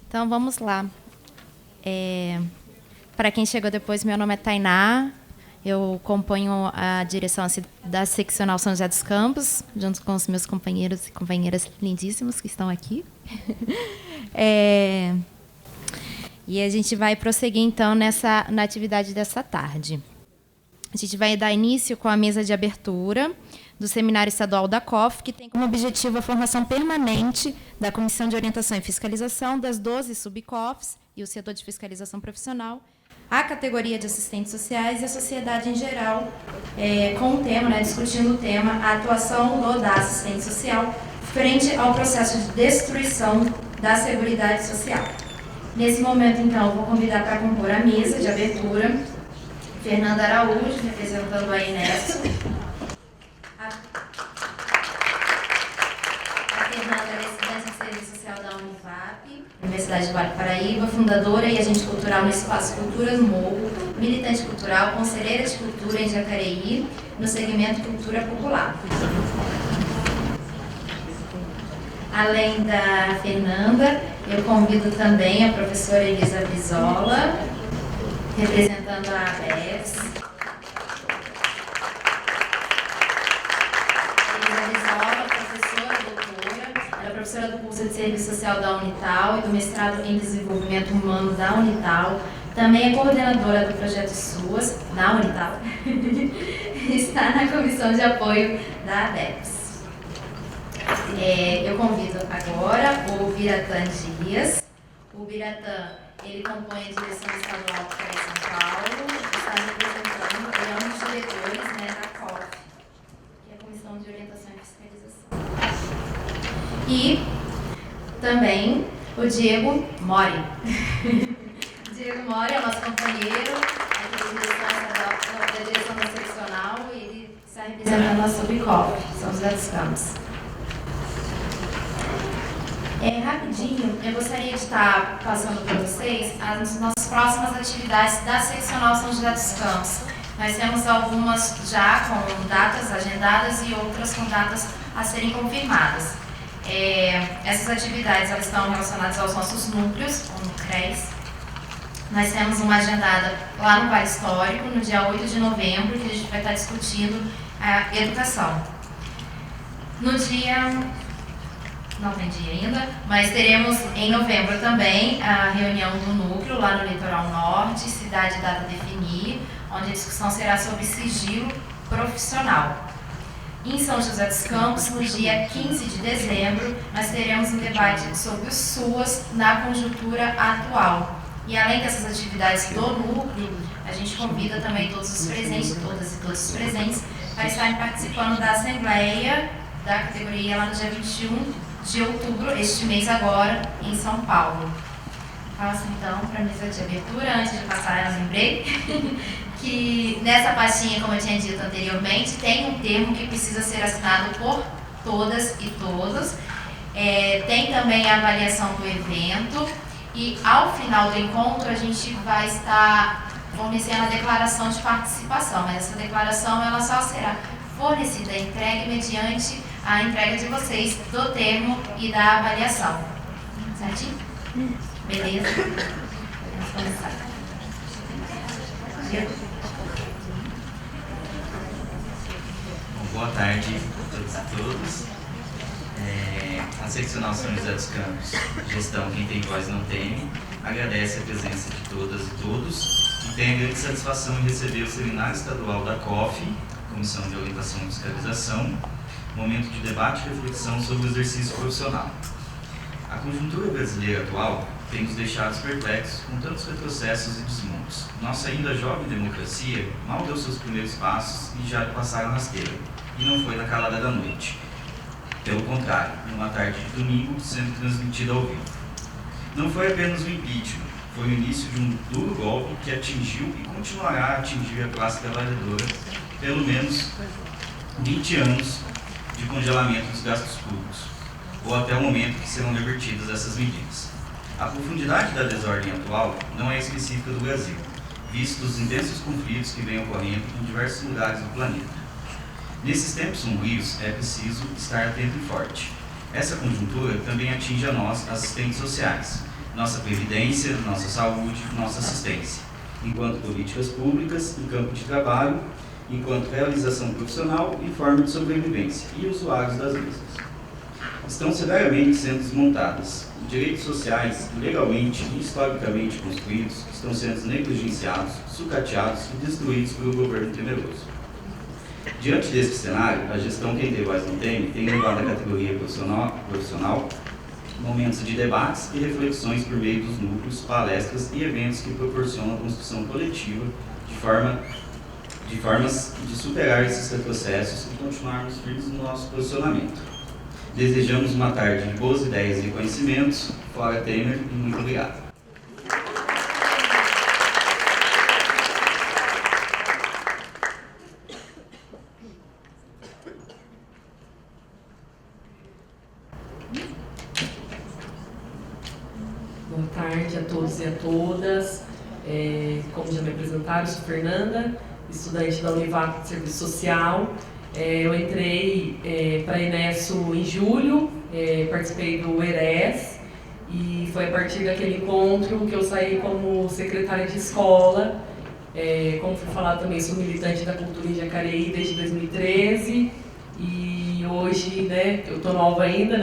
Então, vamos lá. Para quem chegou depois, meu nome é Tainá. Eu componho a direção da seccional São José dos Campos, junto com os meus companheiros e companheiras lindíssimos que estão aqui. E a gente vai prosseguir, então, na atividade dessa tarde. A gente vai dar início com a mesa de abertura do Seminário Estadual da COF, que tem como objetivo a formação permanente da Comissão de Orientação e Fiscalização das 12 sub-COFs e o setor de fiscalização profissional, a categoria de assistentes sociais e a sociedade em geral, com o tema, discutindo o tema, a atuação da assistente social frente ao processo de destruição da Seguridade Social. Nesse momento, então, eu vou convidar para compor a mesa de abertura Fernanda Araújo, representando a Inesco. A Fernanda é estudante de Serviço Social da Univap, Universidade do Vale do Paraíba, fundadora e agente cultural no Espaço Culturas Morro, militante cultural, conselheira de cultura em Jacareí, no segmento Cultura Popular. Além da Fernanda, eu convido também a professora Elisa Brizola, representando a ABES. Elisa Brizola, professora doutora, ela é professora do curso de Serviço Social da Unital e do mestrado em Desenvolvimento Humano da Unital. Também é coordenadora do projeto SUAS, da Unital. Está na comissão de apoio da ABES. Eu convido agora o Biratã Dias. O Biratã, ele compõe a direção estadual do CREA São Paulo, está representando, ele é um dos diretores da COF, que é a Comissão de Orientação e Fiscalização. E também o Diego Mori. Diego Mori é o nosso companheiro da direção da seccional e ele está representando a SubCof, São José dos Campos. Rapidinho, eu gostaria de estar passando para vocês as nossas próximas atividades da seccional São José dos Campos. Nós temos algumas já com datas agendadas e outras com datas a serem confirmadas. Essas atividades elas estão relacionadas aos nossos núcleos, como o CRES. Nós temos uma agendada lá no Vale Histórico, no dia 8 de novembro, que a gente vai estar discutindo a educação. No dia... Não tem dia ainda, mas teremos em novembro também a reunião do núcleo lá no Litoral Norte, cidade e data a definir, onde a discussão será sobre sigilo profissional. Em São José dos Campos, no dia 15 de dezembro, nós teremos um debate sobre os SUAS na conjuntura atual. E além dessas atividades do núcleo, a gente convida também todos os presentes, todas e todos os presentes, para estarem participando da Assembleia da categoria lá no dia 21 de outubro, este mês agora, em São Paulo. Passo então para a mesa de abertura. Antes de passar, eu lembrei que nessa pastinha, como eu tinha dito anteriormente, tem um termo que precisa ser assinado por todas e todos. Tem também a avaliação do evento e ao final do encontro a gente vai estar fornecendo a declaração de participação, mas essa declaração ela só será fornecida e entregue mediante a entrega de vocês do termo e da avaliação. Certinho? Beleza? Vamos começar. Boa tarde a todos e todas. A seccional São José dos Campos, gestão Quem Tem Voz Não Teme, agradece a presença de todas e todos e tem a grande satisfação em receber o Seminário Estadual da COF, Comissão de Orientação e Fiscalização, momento de debate e reflexão sobre o exercício profissional. A conjuntura brasileira atual tem nos deixado perplexos com tantos retrocessos e desmontes. Nossa ainda jovem democracia mal deu seus primeiros passos e já passaram rasteira, e não foi na calada da noite. Pelo contrário, numa tarde de domingo, sendo transmitida ao vivo. Não foi apenas o impeachment, foi o início de um duro golpe que atingiu e continuará a atingir a classe trabalhadora pelo menos 20 anos de congelamento dos gastos públicos, ou até o momento que serão revertidas essas medidas. A profundidade da desordem atual não é específica do Brasil, visto os intensos conflitos que vêm ocorrendo em diversos lugares do planeta. Nesses tempos sombrios, é preciso estar atento e forte. Essa conjuntura também atinge a nós, assistentes sociais, nossa previdência, nossa saúde, nossa assistência, enquanto políticas públicas em campo de trabalho, enquanto realização profissional e forma de sobrevivência, e usuários das mesmas. Estão severamente sendo desmontadas. Direitos sociais, legalmente e historicamente construídos, estão sendo negligenciados, sucateados e destruídos pelo governo temeroso. Diante deste cenário, a gestão Quem Tem Voz Não Teme tem levado a categoria profissional momentos de debates e reflexões por meio dos núcleos, palestras e eventos que proporcionam a construção coletiva de formas de superar esses retrocessos e continuarmos firmes no nosso posicionamento. Desejamos uma tarde de boas ideias e conhecimentos. Fora Temer e muito obrigado. Boa tarde a todos e a todas. Como já me apresentaram, eu sou Fernanda, estudante da Univac de Serviço Social. Eu entrei para a Enesso em julho, participei do ERES e foi a partir daquele encontro que eu saí como secretária de escola. Como foi falado também, sou militante da cultura em Jacareí desde 2013 e hoje, né, eu estou nova ainda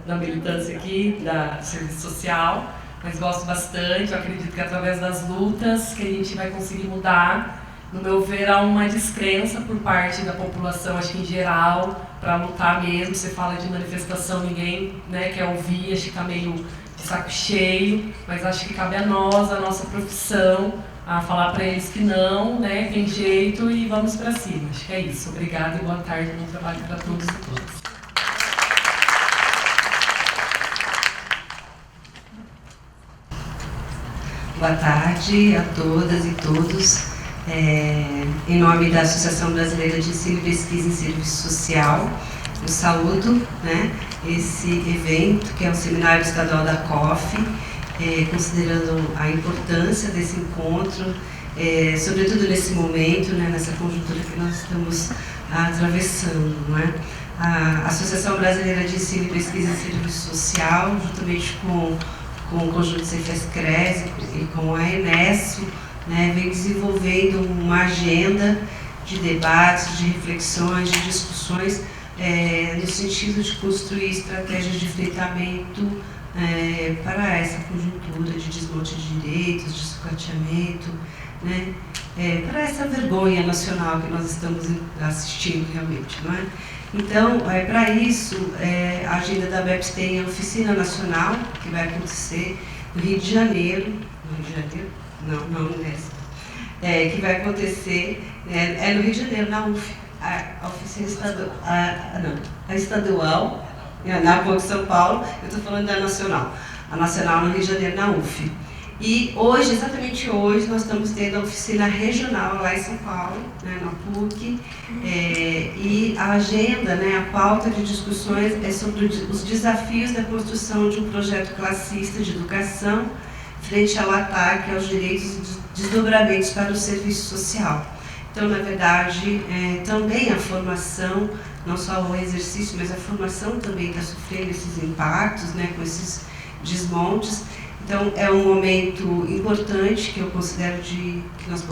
na militância aqui da Serviço Social, mas gosto bastante. Eu acredito que através das lutas que a gente vai conseguir mudar. No meu ver, há uma descrença por parte da população, acho que em geral, para lutar mesmo. Você fala de manifestação, ninguém, né, quer ouvir, acho que está meio de saco cheio, mas acho que cabe a nós, a nossa profissão, a falar para eles que não, né, tem jeito e vamos para cima. Acho que é isso. Obrigada e boa tarde, bom trabalho para todos e todas. Boa tarde a todas e todos. Em nome da Associação Brasileira de Ensino e Pesquisa em Serviço Social, eu saúdo, né, esse evento, que é o Seminário Estadual da COF, considerando a importância desse encontro, sobretudo nesse momento, né, nessa conjuntura que nós estamos atravessando. Não é? A Associação Brasileira de Ensino e Pesquisa em Serviço Social, juntamente com o conjunto Cefes-Cres e com a Enesso, né, vem desenvolvendo uma agenda de debates, de reflexões, de discussões, no sentido de construir estratégias de enfrentamento para essa conjuntura de desmonte de direitos, de sucateamento, né, para essa vergonha nacional que nós estamos assistindo realmente, não é? Então, para isso, a agenda da BEPS tem a oficina nacional, que vai acontecer no Rio de Janeiro. No Rio de Janeiro? Não nessa. Que vai acontecer no Rio de Janeiro, na UF. A oficina estadual. A estadual, na PUC São Paulo, eu estou falando da nacional. A nacional no Rio de Janeiro, na UF. E hoje, exatamente hoje, nós estamos tendo a oficina regional lá em São Paulo, né, na PUC, e a agenda, né, a pauta de discussões é sobre os desafios da construção de um projeto classista de educação frente ao ataque aos direitos e desdobramentos para o serviço social. Então, na verdade, também a formação, não só o exercício, mas a formação também está sofrendo esses impactos, né, com esses desmontes. Então, é um momento importante que eu considero que nós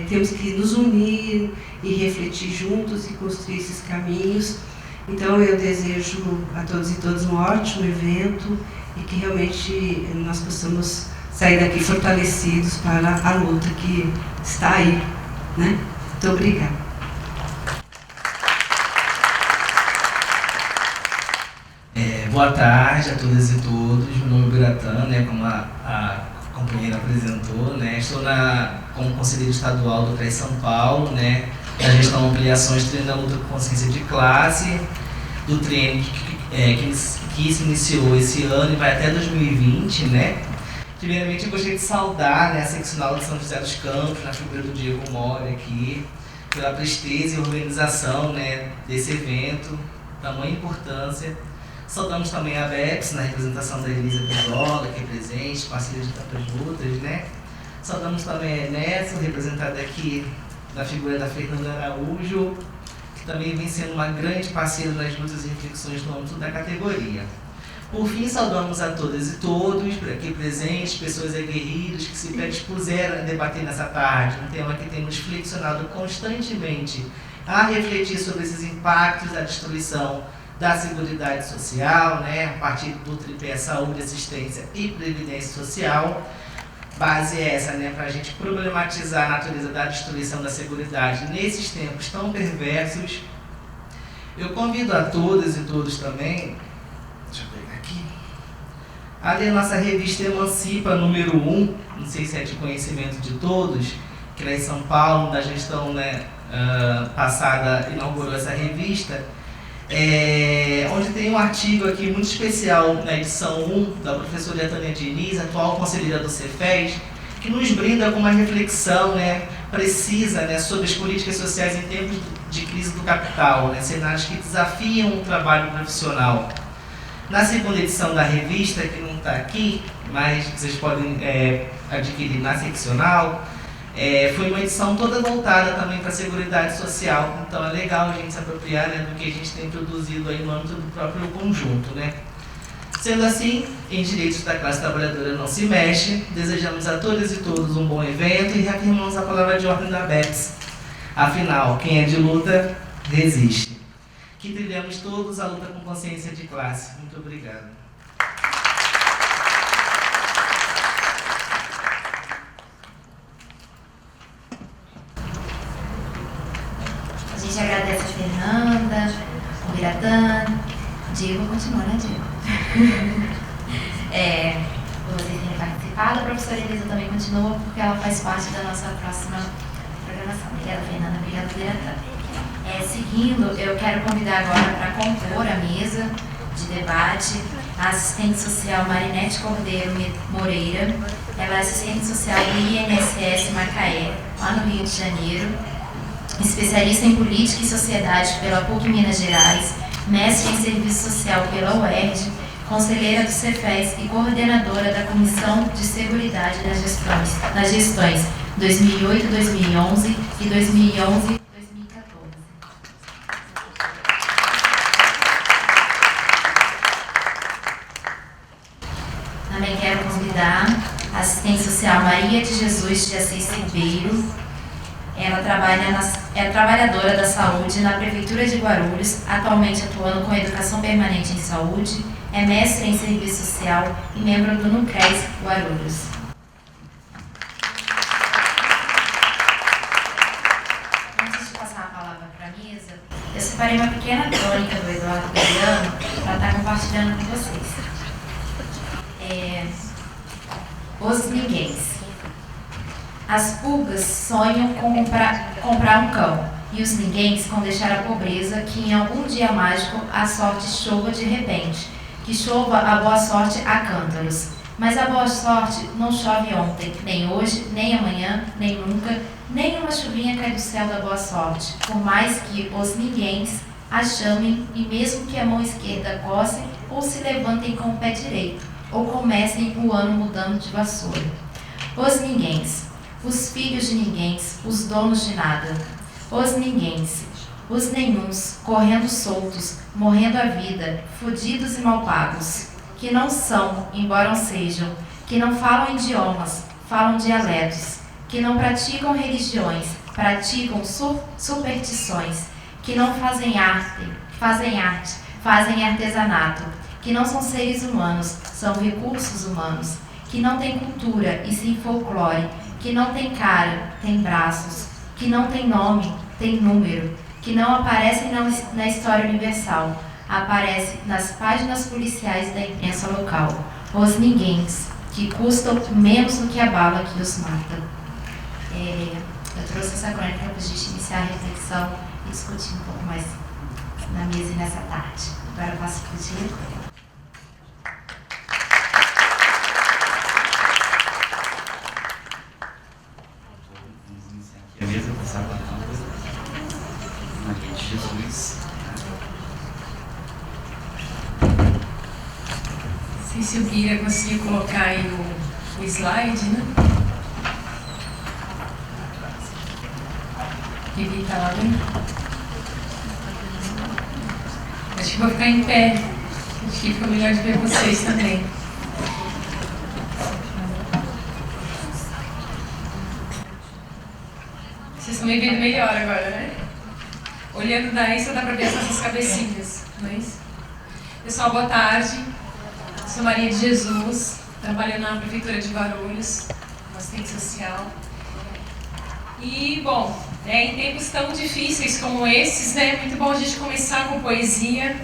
temos que nos unir e refletir juntos e construir esses caminhos. Então, eu desejo a todos e todas um ótimo evento e que realmente nós possamos sair daqui fortalecidos para a luta que está aí, né? Muito obrigada. Boa tarde a todas e todos. Meu nome é Biratan, né, como a companheira apresentou, né? Estou como conselheiro estadual do CRES São Paulo, né, da gestão ampliações treino da luta com consciência de classe, do treino que se iniciou esse ano e vai até 2020, né? Primeiramente, eu gostaria de saudar, né, a seccional de São José dos Campos, na figura do Diego Mori aqui, pela presteza e organização, né, desse evento, tamanha importância. Saudamos também a BEPS, na representação da Elisa Pisola, que é presente, parceira de tantas lutas, né? Saudamos também a Enesso, representada aqui na figura da Fernanda Araújo, que também vem sendo uma grande parceira nas lutas e reflexões no âmbito da categoria. Por fim, saudamos a todas e todos, aqui presentes, pessoas aguerridas que se predispuseram a debater nessa tarde, um tema que tem nos flexionado constantemente a refletir sobre esses impactos da destruição da Seguridade Social, né, a partir do tripé saúde, assistência e previdência social. Base é essa, né, para a gente problematizar a natureza da destruição da Seguridade nesses tempos tão perversos. Eu convido a todas e todos também, deixa eu pegar aqui, a ler a nossa revista Emancipa, número 1, não sei se é de conhecimento de todos, que lá em São Paulo, da gestão, né, passada, inaugurou essa revista, onde tem um artigo aqui muito especial na edição 1 da professora Tânia Diniz, atual conselheira do Cefes, que nos brinda com uma reflexão, né, precisa, né, sobre as políticas sociais em tempos de crise do capital, né, cenários que desafiam o trabalho profissional. Na segunda edição da revista, que não está aqui, mas vocês podem adquirir na seccional, foi uma edição toda voltada também para a Seguridade Social, então é legal a gente se apropriar, né, do que a gente tem produzido aí no âmbito do próprio conjunto, né. Sendo assim, em Direitos da Classe Trabalhadora Não Se Mexe, desejamos a todas e todos um bom evento e reafirmamos a palavra de ordem da BEPS. Afinal, quem é de luta, resiste. Que trilhamos todos a luta com consciência de classe. Muito obrigado. A gente agradece a Fernanda, o Biratã, Diego continua, né, Diego? Por vocês terem participado, a professora Elisa também continua, porque ela faz parte da nossa próxima programação. Obrigada, Fernanda. Obrigada, Biratã. Seguindo, eu quero convidar agora para compor a mesa de debate a assistente social Marinete Cordeiro Moreira. Ela é assistente social do INSS Macaé, lá no Rio de Janeiro, especialista em política e sociedade pela PUC Minas Gerais, mestre em serviço social pela UERJ, conselheira do Cefes e coordenadora da Comissão de Seguridade nas gestões 2008, 2011 e 2011. Também quero convidar a assistente social Maria de Jesus de Assis Ribeiro. Ela é trabalhadora da saúde na Prefeitura de Guarulhos, atualmente atuando com educação permanente em saúde, é mestre em serviço social e membro do NUCRES Guarulhos. Antes de passar a palavra para a mesa, eu separei uma pequena crônica do Eduardo Galeano para estar compartilhando com vocês. Os ninguéms. As pulgas sonham com comprar um cão, e os ninguéms com deixar a pobreza, que em algum dia mágico a sorte chova de repente, que chova a boa sorte a cântaros. Mas a boa sorte não chove ontem, nem hoje, nem amanhã, nem nunca, nem uma chuvinha cai do céu da boa sorte, por mais que os ninguéms a chamem, e mesmo que a mão esquerda cocem ou se levantem com o pé direito, ou comecem o ano mudando de vassoura. Os ninguéms, os filhos de ninguéms, os donos de nada. Os ninguéms, os nenhuns, correndo soltos, morrendo a vida, fudidos e mal pagos, que não são, embora sejam, que não falam idiomas, falam dialetos, que não praticam religiões, praticam superstições, que não fazem arte, fazem artesanato, que não são seres humanos, são recursos humanos, que não têm cultura e sim folclore, que não tem cara, tem braços, que não tem nome, tem número, que não aparecem na história universal, aparecem nas páginas policiais da imprensa local, os ninguéms, que custam menos do que a bala que os mata. Eu trouxe essa crônica para a gente iniciar a reflexão e discutir um pouco mais na mesa e nessa tarde. Agora eu passo para o Diego. A mesa passar para a Maria de Jesus. Não sei se o Bira conseguiu colocar aí o slide, né? Ele está lá dentro. Acho que vou ficar em pé Acho que fica melhor de ver vocês também. Vocês estão me vendo melhor agora, né? Olhando daí, só dá para ver as nossas cabecinhas, não é isso? Pessoal, boa tarde. Sou Maria de Jesus, trabalho na Prefeitura de Guarulhos, no assistente social. E, bom, em tempos tão difíceis como esses, né, é muito bom a gente começar com poesia,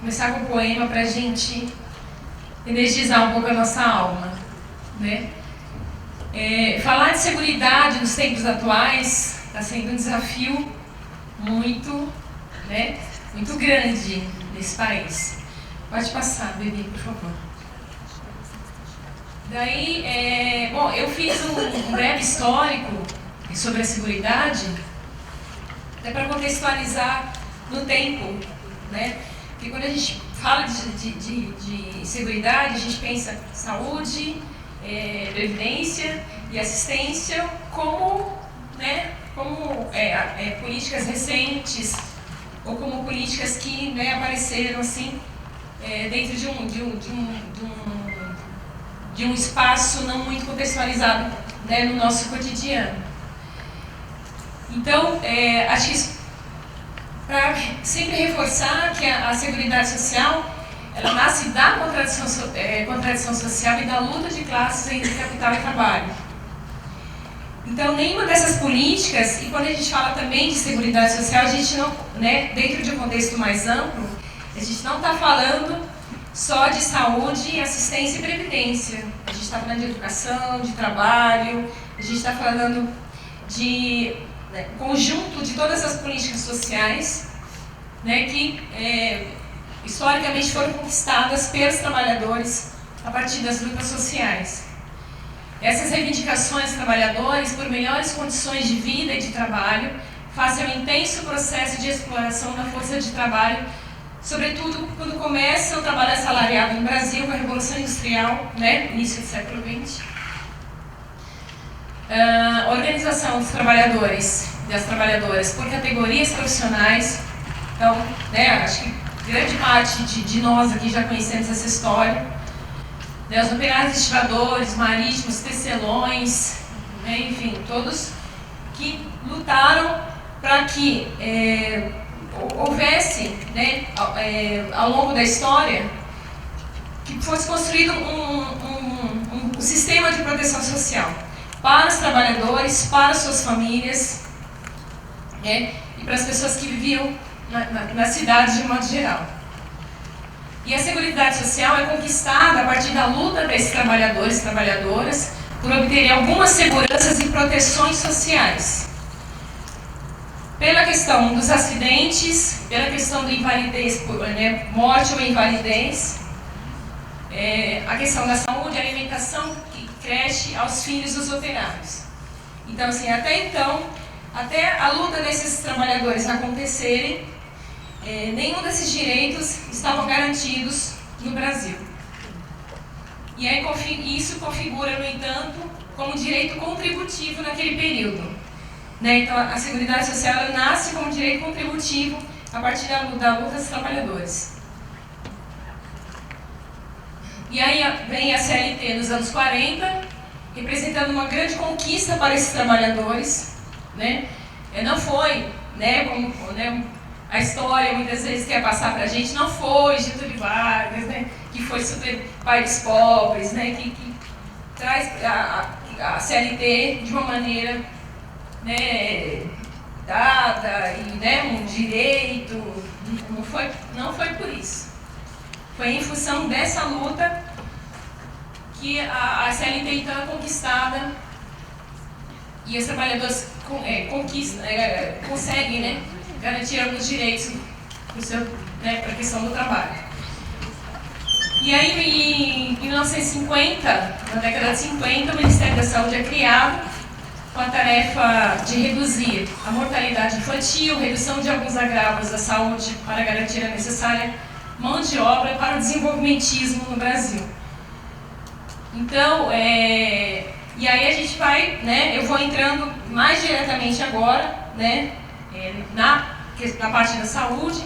começar com poema para a gente energizar um pouco a nossa alma, né? Falar de seguridade nos tempos atuais está sendo um desafio muito, né, muito grande nesse país. Pode passar, bebê, por favor. Daí, bom, eu fiz um breve histórico sobre a seguridade, até para contextualizar no tempo, né? Porque quando a gente fala de seguridade, a gente pensa saúde, previdência e assistência como, né, políticas recentes ou como políticas que, né, apareceram assim dentro de um espaço não muito contextualizado, né, no nosso cotidiano. Então, acho que para sempre reforçar que a Seguridade Social, ela nasce da contradição social e da luta de classes entre capital e trabalho. Então, nenhuma dessas políticas, e quando a gente fala também de Seguridade Social, a gente não, né, dentro de um contexto mais amplo, a gente não está falando só de saúde, assistência e previdência. A gente está falando de educação, de trabalho, a gente está falando de conjunto de todas as políticas sociais, né, que historicamente foram conquistadas pelos trabalhadores a partir das lutas sociais. Essas reivindicações dos trabalhadores por melhores condições de vida e de trabalho face ao intenso processo de exploração da força de trabalho, sobretudo quando começa o trabalho assalariado no Brasil com a Revolução Industrial, né, início do século XX. A organização dos trabalhadores e das trabalhadoras por categorias profissionais. Então, né, acho que grande parte de nós aqui já conhecemos essa história. Né, os operários estivadores, marítimos, tecelões, né, enfim, todos que lutaram para que houvesse, né, ao longo da história, que fosse construído um sistema de proteção social para os trabalhadores, para as suas famílias, né, e para as pessoas que viviam na cidade de um modo geral. E a Seguridade Social é conquistada a partir da luta desses trabalhadores e trabalhadoras por obter algumas seguranças e proteções sociais. Pela questão dos acidentes, pela questão da invalidez, né, morte ou invalidez, a questão da saúde, alimentação, creche aos filhos dos operários. Então, assim, até a luta desses trabalhadores acontecerem, nenhum desses direitos estavam garantidos no Brasil. E aí, isso configura, no entanto, como direito contributivo naquele período. Né? Então, a Seguridade Social ela nasce como direito contributivo a partir da luta dos trabalhadores. E aí vem a CLT nos anos 40, representando uma grande conquista para esses trabalhadores. Né? Não foi, né, como, né, a história muitas vezes quer passar para a gente, não foi Getúlio Vargas, né, que foi super pai dos pobres, né, que traz a CLT de uma maneira, né, dada e, né, um direito. Não foi por isso. Foi em função dessa luta que a CLT então é conquistada e os trabalhadores conseguem, né, garantir alguns direitos para a questão do trabalho. E aí, em 1950, na década de 50, o Ministério da Saúde é criado com a tarefa de reduzir a mortalidade infantil, redução de alguns agravos da saúde para garantir a necessária mão de obra para o desenvolvimentismo no Brasil. Então, e aí a gente vai, né, eu vou entrando mais diretamente agora, né, na parte da saúde,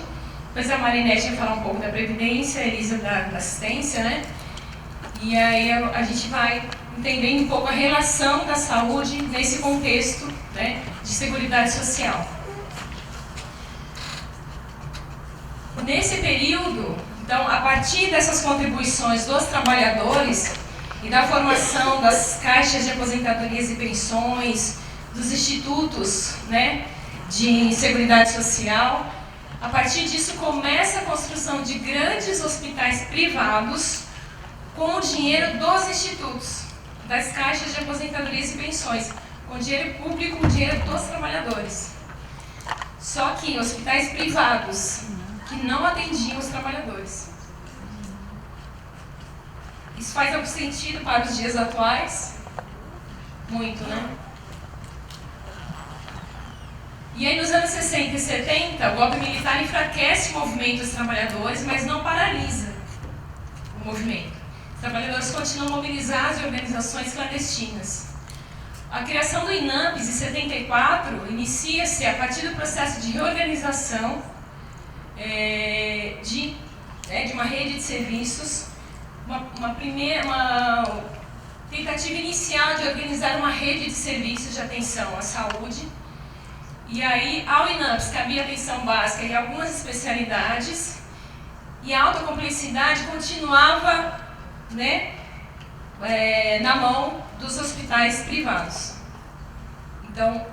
Depois a Marinete vai falar um pouco da Previdência, a Elisa da Assistência, né? E aí a gente vai entendendo um pouco a relação da saúde nesse contexto, né, de Seguridade Social. Nesse período, então, a partir dessas contribuições dos trabalhadores e da formação das caixas de aposentadorias e pensões, dos institutos, né, de Seguridade Social, a partir disso começa a construção de grandes hospitais privados com o dinheiro dos institutos, das caixas de aposentadorias e pensões, com dinheiro público, o dinheiro dos trabalhadores. Só que hospitais privados que não atendiam os trabalhadores. Isso faz algum sentido para os dias atuais? Muito, né? E aí, nos anos 60 e 70, o golpe militar enfraquece o movimento dos trabalhadores, mas não paralisa o movimento. Os trabalhadores continuam mobilizados em organizações clandestinas. A criação do INAMPS, em 74, inicia-se a partir do processo de reorganização de uma rede de serviços, uma tentativa inicial de organizar uma rede de serviços de atenção à saúde. E aí, ao INAMPS cabia atenção básica e algumas especialidades, e a alta complexidade continuava, né, na mão dos hospitais privados. Então,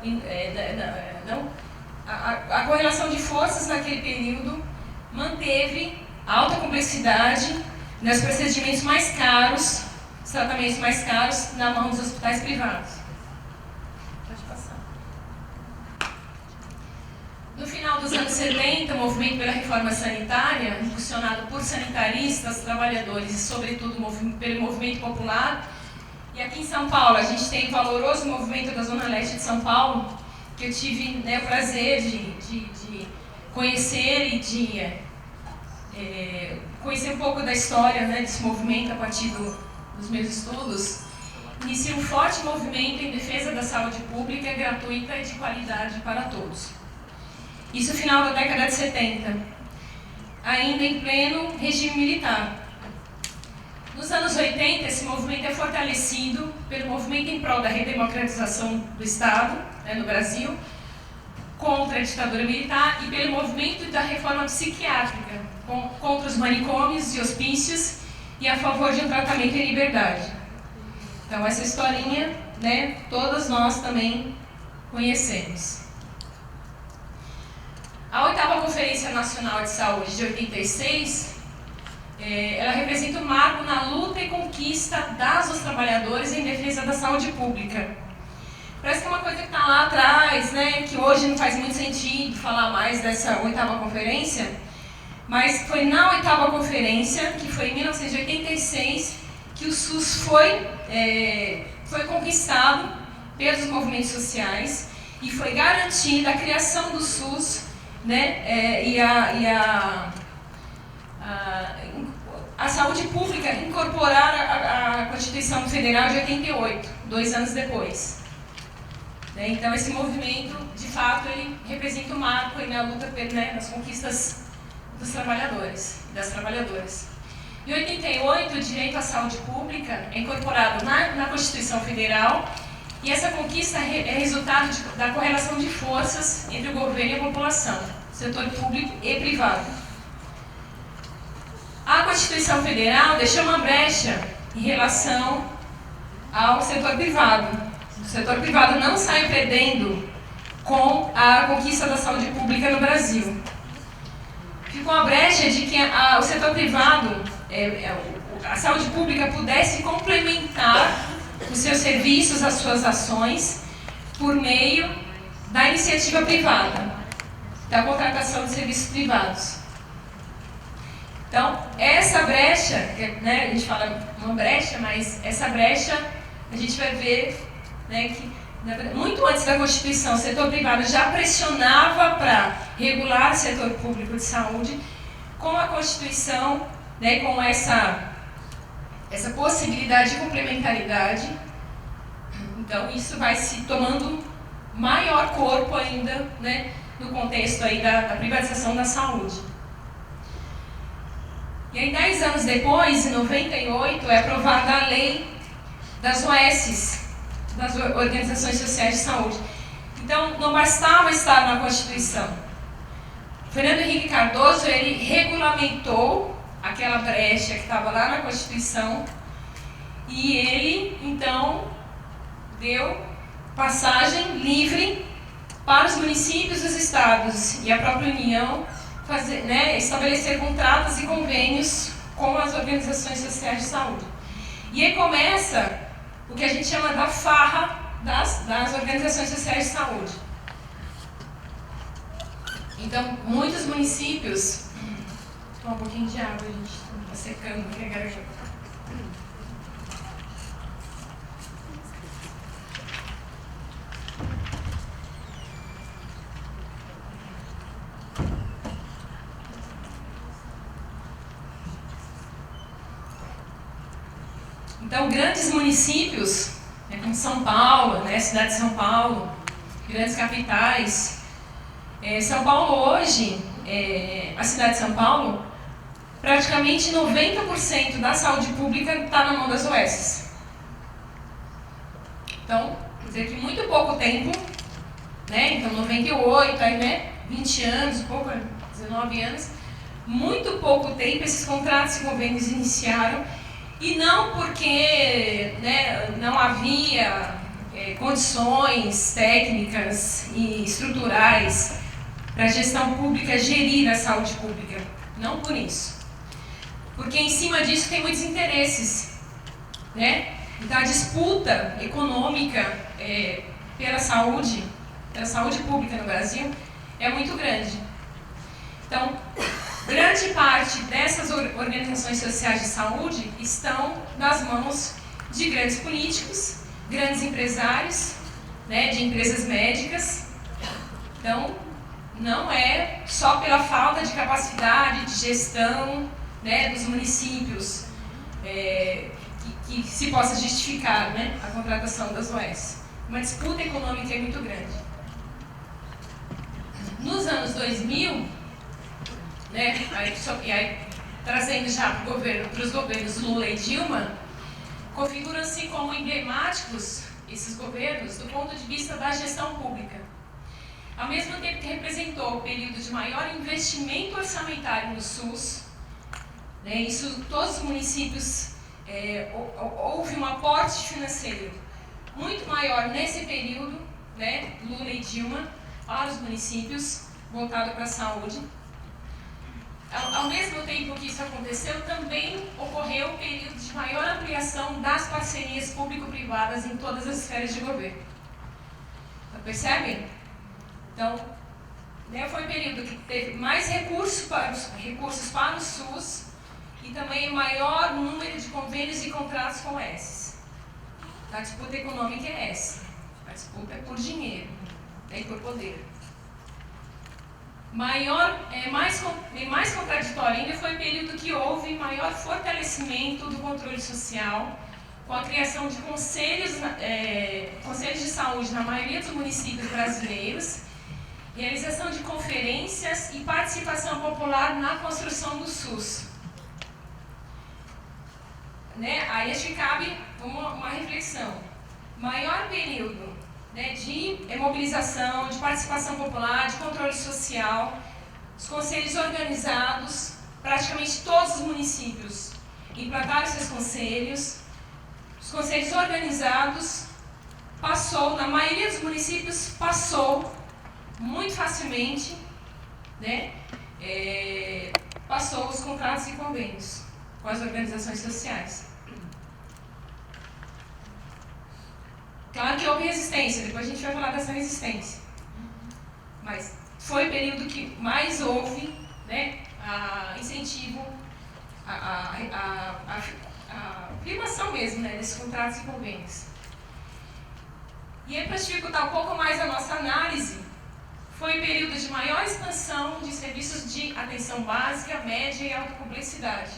a correlação de forças naquele período manteve a alta complexidade, né, os procedimentos mais caros, os tratamentos mais caros na mão dos hospitais privados. Pode passar. No final dos anos 70, o movimento pela reforma sanitária, impulsionado por sanitaristas, trabalhadores e, sobretudo, pelo movimento popular. E aqui em São Paulo, a gente tem o valoroso movimento da Zona Leste de São Paulo, que eu tive, né, o prazer de conhecer e de conhecer um pouco da história, né, desse movimento a partir dos meus estudos. Inicia um forte movimento em defesa da saúde pública, gratuita e de qualidade para todos. Isso no final da década de 70, ainda em pleno regime militar. Nos anos 80, esse movimento é fortalecido pelo movimento em prol da redemocratização do Estado, né, no Brasil, contra a ditadura militar, e pelo movimento da reforma psiquiátrica, contra os manicômios e hospícios e a favor de um tratamento em liberdade. Então, essa historinha, né, todas nós também conhecemos. A 8ª Conferência Nacional de Saúde de 86, ela representa um marco na luta e conquista dos trabalhadores em defesa da saúde pública. Parece que é uma coisa que está lá atrás, né, que hoje não faz muito sentido falar mais dessa 8ª Conferência, mas foi na 8ª Conferência, que foi em 1986, que o SUS foi conquistado pelos movimentos sociais e foi garantida a criação do SUS, né, e a saúde pública incorporar a Constituição Federal de 88, 2 anos depois. Então, esse movimento, de fato, ele representa um marco na luta, né, nas conquistas dos trabalhadores e das trabalhadoras. Em 88, o direito à saúde pública é incorporado na Constituição Federal, e essa conquista é resultado da correlação de forças entre o governo e a população, setor público e privado. A Constituição Federal deixou uma brecha em relação ao setor privado. O setor privado não saiu perdendo com a conquista da saúde pública no Brasil. Ficou a brecha de que o setor privado, a saúde pública pudesse complementar os seus serviços, as suas ações, por meio da iniciativa privada, da contratação de serviços privados. Então, essa brecha, né, a gente fala uma brecha, mas essa brecha a gente vai ver, né, que muito antes da Constituição, o setor privado já pressionava para regular o setor público de saúde. Com a Constituição, né, com essa possibilidade de complementaridade, então isso vai se tomando maior corpo ainda, né, no contexto aí da privatização da saúde. E aí, 10 anos depois, em 98, é aprovada a lei das OS, das Organizações Sociais de Saúde. Então, não bastava estar na Constituição. Fernando Henrique Cardoso, ele regulamentou aquela brecha que estava lá na Constituição e ele, então, deu passagem livre para os municípios, os estados e a própria União estabelecer contratos e convênios com as organizações sociais de saúde. E aí começa o que a gente chama da farra das organizações sociais de saúde. Então, muitos municípios... Toma um pouquinho de água, gente. Está secando aqui a garganta. Então, grandes municípios, como São Paulo, cidade de São Paulo, grandes capitais. São Paulo hoje, a cidade de São Paulo, praticamente 90% da saúde pública está na mão das OS. Então, quer dizer que muito pouco tempo, então 98, aí, 20 anos, 19 anos, muito pouco tempo esses contratos e convênios iniciaram. E não porque não havia condições técnicas e estruturais para a gestão pública gerir a saúde pública. Não por isso. Porque em cima disso tem muitos interesses. Então a disputa econômica pela saúde pública no Brasil é muito grande. Então, grande parte dessas organizações sociais de saúde estão nas mãos de grandes políticos, grandes empresários, de empresas médicas. Então, não é só pela falta de capacidade de gestão dos municípios que se possa justificar a contratação das OS. Uma disputa econômica é muito grande. Nos anos 2000, trazendo já para os governos Lula e Dilma, configuram-se como emblemáticos esses governos do ponto de vista da gestão pública. Ao mesmo tempo que representou o período de maior investimento orçamentário no SUS, isso todos os municípios houve um aporte financeiro muito maior nesse período, Lula e Dilma, para os municípios, voltado para a saúde. Ao mesmo tempo que isso aconteceu, também ocorreu o período de maior ampliação das parcerias público-privadas em todas as esferas de governo. Então, percebem? Então, foi o período que teve mais recursos para o SUS e também o maior número de convênios e contratos com esses. A disputa econômica é essa. A disputa é por dinheiro, e por poder. Mais contraditório ainda foi o período que houve maior fortalecimento do controle social, com a criação de conselhos de saúde na maioria dos municípios brasileiros, realização de conferências e participação popular na construção do SUS. Aí acho que cabe uma reflexão. Maior período de mobilização, de participação popular, de controle social, os conselhos organizados, praticamente todos os municípios implantaram seus conselhos. Os conselhos organizados na maioria dos municípios, passou muito facilmente, passou os contratos e convênios com as organizações sociais. Claro que houve resistência, depois a gente vai falar dessa resistência. Mas foi o período que mais houve incentivo, a firmação mesmo desses contratos e convênios. E aí, para dificultar um pouco mais a nossa análise, foi o período de maior expansão de serviços de atenção básica, média e alta complexidade.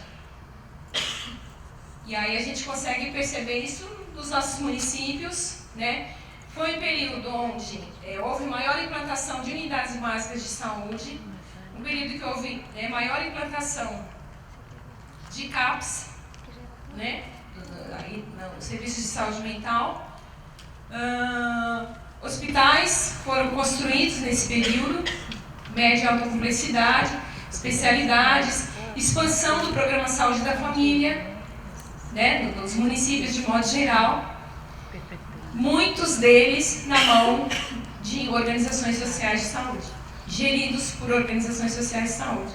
E aí a gente consegue perceber isso nos nossos municípios, Foi um período onde houve maior implantação de unidades básicas de saúde, um período que houve maior implantação de CAPS, né? O Serviço de Saúde Mental. Hospitais foram construídos nesse período, média e alta complexidade, especialidades, expansão do programa Saúde da Família, né, nos municípios de modo geral, muitos deles na mão de organizações sociais de saúde, geridos por organizações sociais de saúde.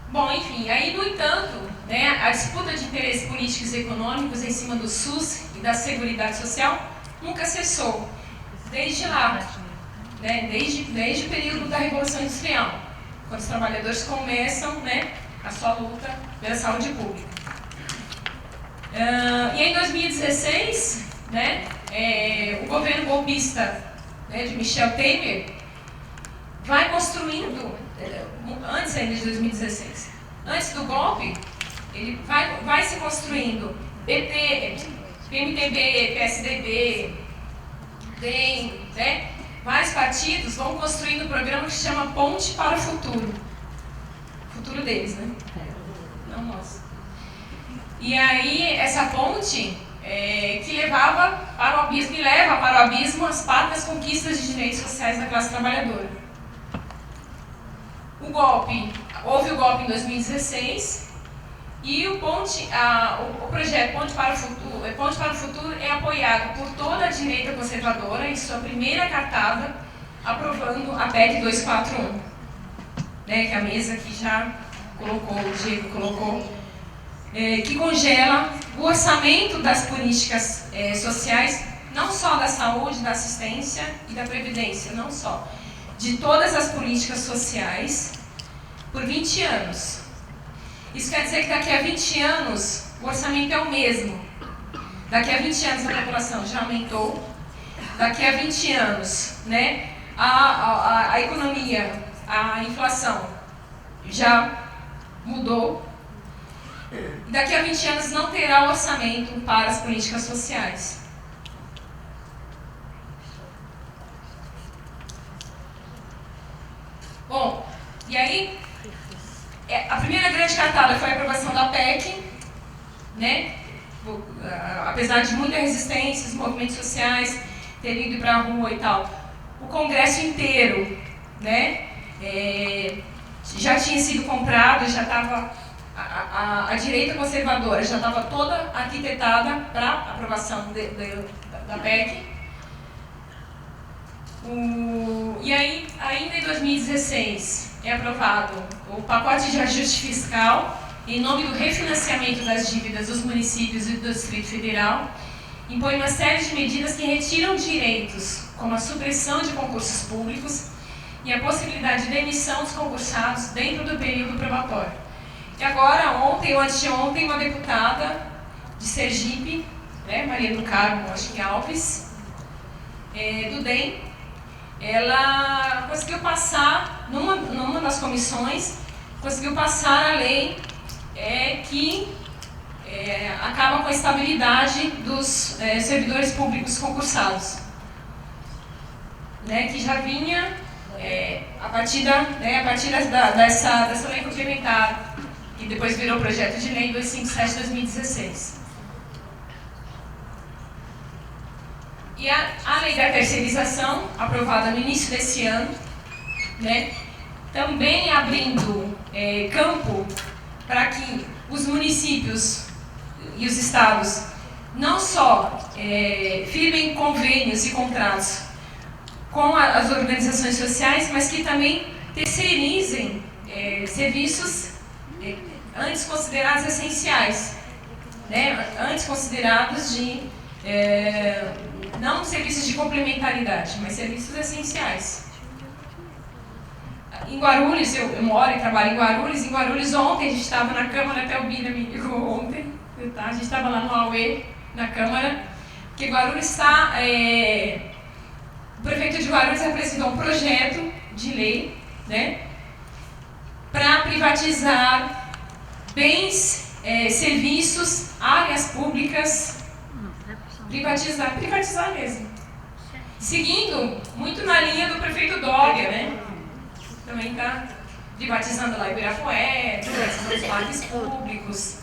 Bom, enfim, aí, no entanto, né, a disputa de interesses políticos e econômicos em cima do SUS e da Seguridade Social nunca cessou, desde lá, né, desde o período da Revolução Industrial, quando os trabalhadores começam, né, a sua luta pela saúde pública. E em 2016, né, o governo golpista, né, de Michel Temer vai construindo, antes ainda de 2016, antes do golpe, ele vai se construindo PT, PMDB, PSDB, DEM, né? Vários partidos vão construindo um programa que se chama Ponte para o Futuro. Futuro deles, né? Não nosso. E aí, essa ponte que levava para o abismo e leva para o abismo as parcas conquistas de direitos sociais da classe trabalhadora. Houve o golpe em 2016 e o projeto Ponte para o Futuro é apoiado por toda a direita conservadora em sua primeira cartada, aprovando a PEC 241, né, que a mesa aqui já colocou, o Diego colocou, que congela o orçamento das políticas sociais, não só da saúde, da assistência e da previdência, não só, de todas as políticas sociais, por 20 anos. Isso quer dizer que daqui a 20 anos o orçamento é o mesmo. Daqui a 20 anos a população já aumentou. Daqui a 20 anos, né, a economia, a inflação já mudou. E daqui a 20 anos não terá orçamento para as políticas sociais. Bom, e aí, a primeira grande cartada foi a aprovação da PEC, né? Apesar de muita resistência, os movimentos sociais terem ido para a rua e tal, o Congresso inteiro, né, já tinha sido comprado, já estava, a direita conservadora já estava toda arquitetada para a aprovação da PEC. E aí, ainda em 2016, é aprovado o pacote de ajuste fiscal em nome do refinanciamento das dívidas dos municípios e do Distrito Federal, impõe uma série de medidas que retiram direitos, como a supressão de concursos públicos e a possibilidade de demissão dos concursados dentro do período probatório. E agora, ontem ou anteontem, uma deputada de Sergipe, né, Maria do Carmo, acho que Alves, do DEM, ela conseguiu passar, numa das comissões, conseguiu passar a lei que acaba com a estabilidade dos servidores públicos concursados, né, que já vinha a partir dessa lei complementar, que depois virou projeto de lei 257/2016. E a lei da terceirização, aprovada no início desse ano, né, também abrindo campo para que os municípios e os estados não só firmem convênios e contratos com as organizações sociais, mas que também terceirizem serviços antes considerados essenciais, né, antes considerados de não serviços de complementaridade, mas serviços essenciais. Em Guarulhos, eu moro e trabalho em Guarulhos ontem a gente estava na Câmara, até o Bina me ligou ontem, tá? A gente estava lá no AUE, na Câmara, porque Guarulhos está... o prefeito de Guarulhos apresentou um projeto de lei, né, para privatizar bens, serviços, áreas públicas, privatizar mesmo. Seguindo muito na linha do prefeito Dória, né? também está privatizando lá Ibirapuera, privatizando os parques públicos.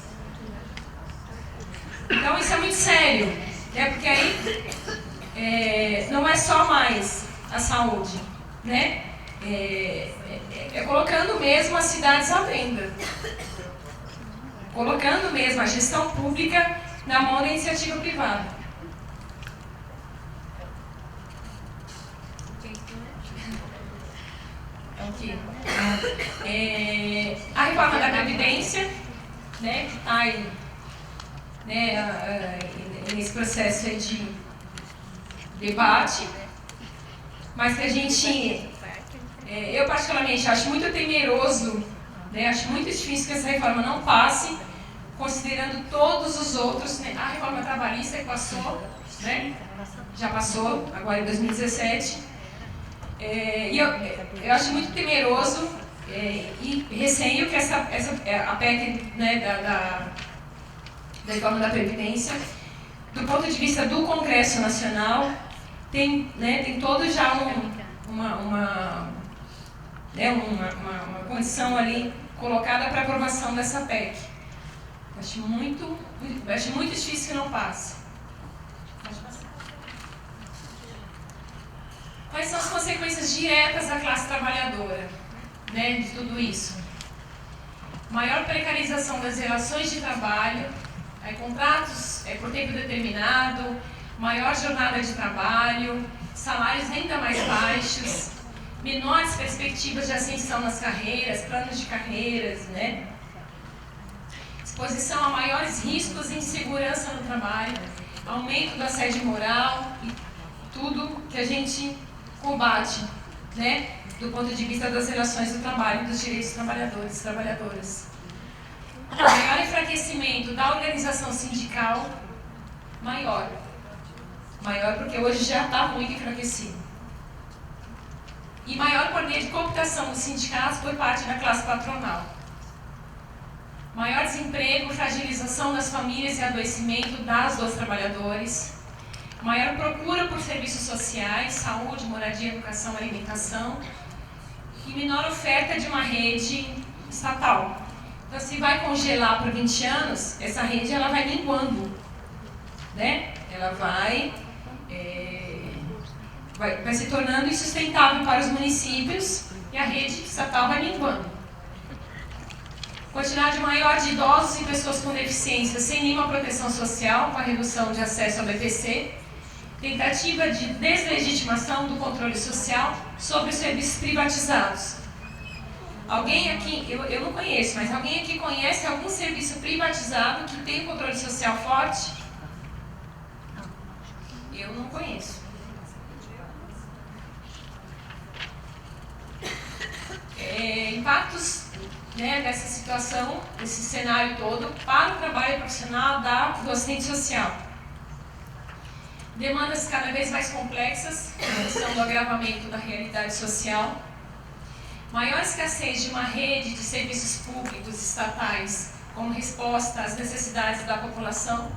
Então isso é muito sério, né? Porque aí não é só mais a saúde, né? É colocando mesmo as cidades à venda, colocando mesmo a gestão pública na mão da iniciativa privada. A reforma da Previdência, né, que está aí, né, nesse processo aí de debate, mas que a gente, eu particularmente acho muito temeroso, né, acho muito difícil que essa reforma não passe, considerando todos os outros, né, a reforma trabalhista que passou, né, já passou, agora em 2017, e eu acho muito temeroso e receio que a PEC, né, da reforma da Previdência, do ponto de vista do Congresso Nacional, tem todo já uma condição ali colocada para aprovação dessa PEC. Acho muito difícil que não passe. Quais são as consequências diretas da classe trabalhadora, né, de tudo isso? Maior precarização das relações de trabalho, contratos por tempo determinado, maior jornada de trabalho, salários ainda mais baixos, menores perspectivas de ascensão nas carreiras, planos de carreiras, né? Exposição a maiores riscos e insegurança no trabalho, aumento do assédio moral e tudo que a gente combate, né, do ponto de vista das relações do trabalho e dos direitos dos trabalhadores e trabalhadoras. Maior enfraquecimento da organização sindical, maior porque hoje já está muito enfraquecido. E maior poder de cooptação dos sindicatos por parte da classe patronal. Maior desemprego, fragilização das famílias e adoecimento dos trabalhadores. Maior procura por serviços sociais, saúde, moradia, educação, alimentação. E menor oferta de uma rede estatal. Então, se vai congelar por 20 anos, essa rede ela vai minguando, né? Ela vai se tornando insustentável para os municípios e a rede estatal vai minguando. Quantidade maior de idosos e pessoas com deficiência sem nenhuma proteção social, com a redução de acesso ao BPC. Tentativa de deslegitimação do controle social sobre os serviços privatizados. Alguém aqui, eu não conheço, mas alguém aqui conhece algum serviço privatizado que tem controle social forte? Eu não conheço. Impactos, né, dessa situação, desse cenário todo, para o trabalho profissional do assistente social. Demandas cada vez mais complexas, em função do agravamento da realidade social. Maior escassez de uma rede de serviços públicos estatais como resposta às necessidades da população,